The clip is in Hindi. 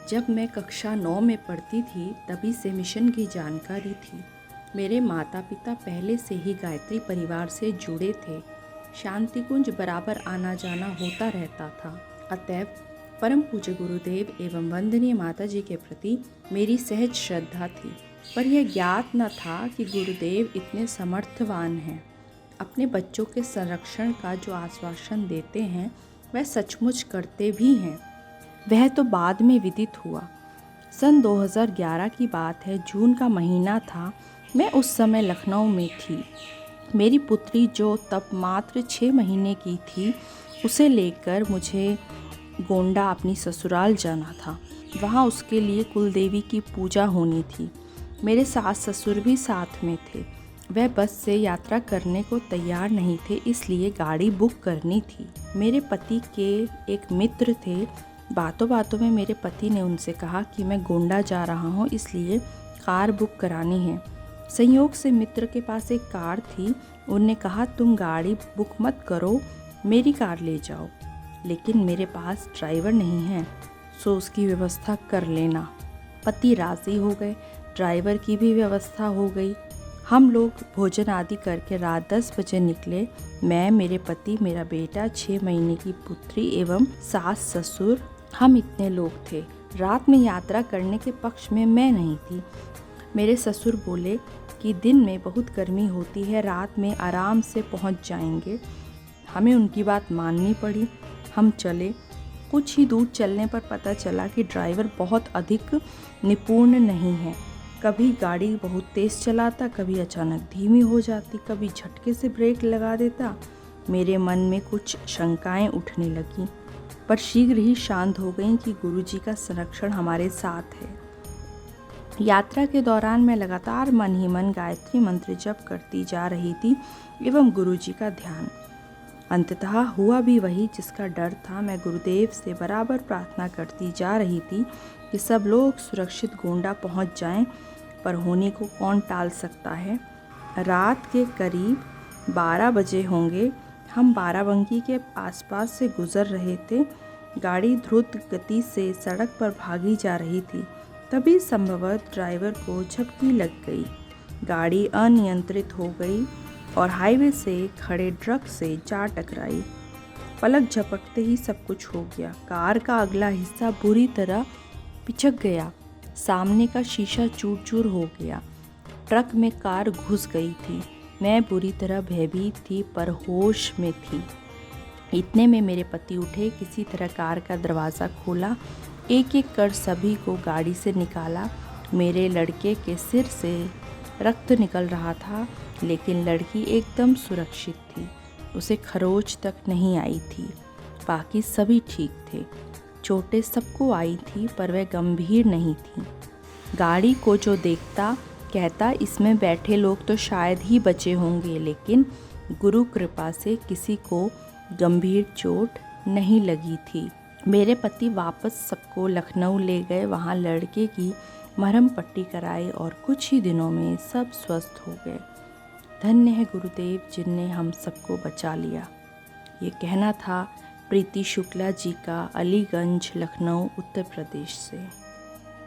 जब मैं कक्षा 9 में पढ़ती थी तभी से मिशन की जानकारी थी। मेरे माता पिता पहले से ही गायत्री परिवार से जुड़े थे। शांति कुंज बराबर आना जाना होता रहता था। अतएव परम पूज्य गुरुदेव एवं वंदनीय माता जी के प्रति मेरी सहज श्रद्धा थी। पर यह ज्ञात न था कि गुरुदेव इतने समर्थवान हैं। अपने बच्चों के संरक्षण का जो आश्वासन देते हैं वह सचमुच करते भी हैं। वह तो बाद में विदित हुआ। सन 2011 की बात है, जून का महीना था। मैं उस समय लखनऊ में थी। मेरी पुत्री जो तब मात्र 6 महीने की थी, उसे लेकर मुझे गोंडा अपनी ससुराल जाना था। वहाँ उसके लिए कुलदेवी की पूजा होनी थी। मेरे सास ससुर भी साथ में थे। वह बस से यात्रा करने को तैयार नहीं थे, इसलिए गाड़ी बुक करनी थी। मेरे पति के एक मित्र थे। बातों बातों में मेरे पति ने उनसे कहा कि मैं गोंडा जा रहा हूँ, इसलिए कार बुक करानी है। संयोग से मित्र के पास एक कार थी। उनने कहा, तुम गाड़ी बुक मत करो, मेरी कार ले जाओ। लेकिन मेरे पास ड्राइवर नहीं है, सो उसकी व्यवस्था कर लेना। पति राज़ी हो गए। ड्राइवर की भी व्यवस्था हो गई। हम लोग भोजन आदि करके रात 10 बजे निकले। मैं, मेरे पति, मेरा बेटा, 6 महीने की पुत्री एवं सास ससुर, हम इतने लोग थे। रात में यात्रा करने के पक्ष में मैं नहीं थी। मेरे ससुर बोले कि दिन में बहुत गर्मी होती है, रात में आराम से पहुंच जाएंगे। हमें उनकी बात माननी पड़ी। हम चले। कुछ ही दूर चलने पर पता चला कि ड्राइवर बहुत अधिक निपुण नहीं है। कभी गाड़ी बहुत तेज़ चलाता, कभी अचानक धीमी हो जाती, कभी झटके से ब्रेक लगा देता। मेरे मन में कुछ शंकाएं उठने लगीं, पर शीघ्र ही शांत हो गईं कि गुरुजी का संरक्षण हमारे साथ है। यात्रा के दौरान मैं लगातार मन ही मन गायत्री मंत्र जप करती जा रही थी एवं गुरुजी का ध्यान। अंततः हुआ भी वही जिसका डर था। मैं गुरुदेव से बराबर प्रार्थना करती जा रही थी कि सब लोग सुरक्षित गोंडा पहुंच जाएं, पर होने को कौन टाल सकता है। रात के करीब 12 बजे होंगे। हम बाराबंकी के आसपास से गुजर रहे थे। गाड़ी द्रुत गति से सड़क पर भागी जा रही थी। तभी संभवतः ड्राइवर को झपकी लग गई। गाड़ी अनियंत्रित हो गई और हाईवे से खड़े ट्रक से जा टकराई। पलक झपकते ही सब कुछ हो गया। कार का अगला हिस्सा बुरी तरह पिचक गया। सामने का शीशा चूर-चूर हो गया। ट्रक में कार घुस गई थी। मैं बुरी तरह भयभीत थी, पर होश में थी। इतने में मेरे पति उठे, किसी तरह कार का दरवाज़ा खोला, एक एक कर सभी को गाड़ी से निकाला। मेरे लड़के के सिर से रक्त निकल रहा था, लेकिन लड़की एकदम सुरक्षित थी। उसे खरोच तक नहीं आई थी। बाकी सभी ठीक थे। चोटें सबको आई थी, पर वह गंभीर नहीं थी। गाड़ी को जो देखता कहता, इसमें बैठे लोग तो शायद ही बचे होंगे, लेकिन गुरु कृपा से किसी को गंभीर चोट नहीं लगी थी। मेरे पति वापस सबको लखनऊ ले गए। वहाँ लड़के की मरहम पट्टी कराई और कुछ ही दिनों में सब स्वस्थ हो गए। धन्य है गुरुदेव जिनने हम सबको बचा लिया। ये कहना था प्रीति शुक्ला जी का, अलीगंज, लखनऊ, उत्तर प्रदेश से।